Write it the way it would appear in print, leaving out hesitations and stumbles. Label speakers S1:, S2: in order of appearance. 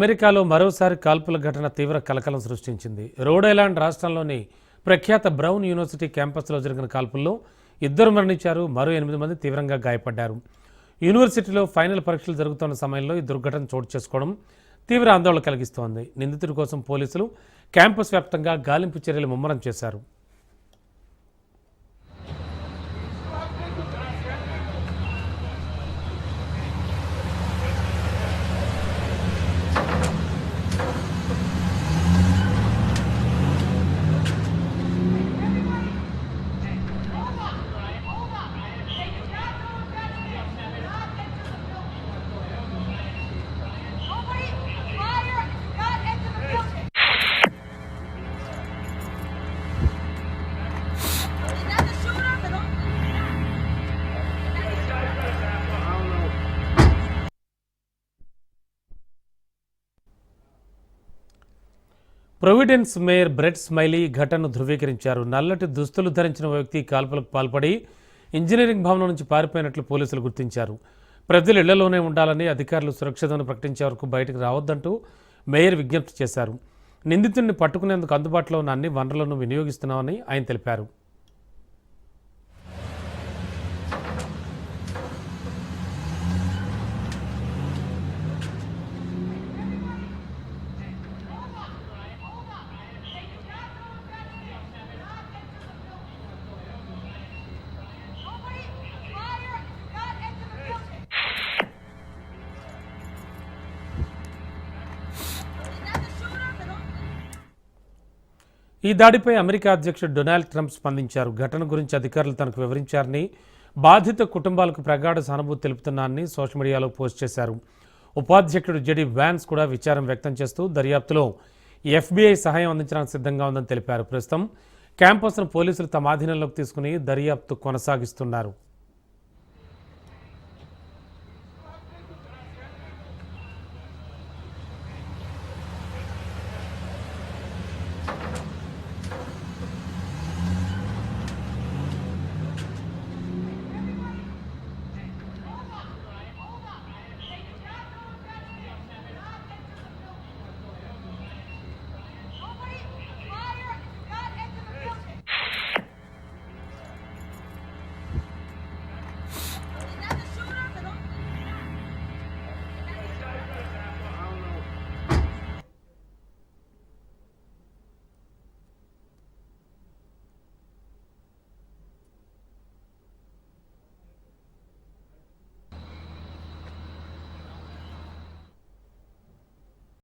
S1: అమెరికాలో మరోసారి కాల్పుల ఘటన తీవ్ర కలకలం సృష్టించింది. రోడ్ ఐలాండ్ రాష్ట్రంలోని ప్రఖ్యాత బ్రౌన్ యూనివర్సిటీ క్యాంపస్లో జరిగిన కాల్పుల్లో 2 మరణించారు, మరో 8 మంది తీవ్రంగా గాయపడ్డారు. యూనివర్సిటీలో ఫైనల్ పరీక్షలు జరుగుతున్న సమయంలో ఈ దుర్ఘటన చోటు చేసుకోవడం తీవ్ర ఆందోళన కలిగిస్తోంది. నిందితుడి కోసం పోలీసులు క్యాంపస్ వ్యాప్తంగా గాలింపు చర్యలు ముమ్మరం చేశారు. ప్రొవిడెన్స్ మేయర్ బ్రెట్ స్మైలీ ఘటనను ధృవీకరించారు. నల్లటి దుస్తులు ధరించిన వ్యక్తి కాల్పులకు పాల్పడి ఇంజనీరింగ్ భవనం నుంచి పారిపోయినట్లు పోలీసులు గుర్తించారు. ప్రజలు ఇళ్లలోనే ఉండాలని, అధికారులు సురక్షితను ప్రకటించే వరకు బయటకు రావద్దంటూ మేయర్ విజ్ఞప్తి చేశారు. నిందితుడిని పట్టుకునేందుకు అందుబాటులో ఉన్న అన్ని వనరులను వినియోగిస్తున్నామని ఆయన తెలిపారు. ఈ దాడిపై అమెరికా అధ్యక్షుడు డొనాల్డ్ ట్రంప్ స్పందించారు. ఘటన గురించి అధికారులు తనకు వివరించారని, బాధిత కుటుంబాలకు ప్రగాఢ సానుభూతి తెలుపుతున్నారని సోషల్ మీడియాలో పోస్ట్ చేశారు. ఉపాధ్యక్షుడు జెడీ వ్యాన్స్ కూడా విచారం వ్యక్తం చేస్తూ దర్యాప్తులో FBI సహాయం అందించడానికి సిద్ధంగా ఉందని తెలిపారు. ప్రస్తుతం క్యాంపస్ను పోలీసులు తమ ఆధీనంలోకి తీసుకుని దర్యాప్తు కొనసాగిస్తున్నారు.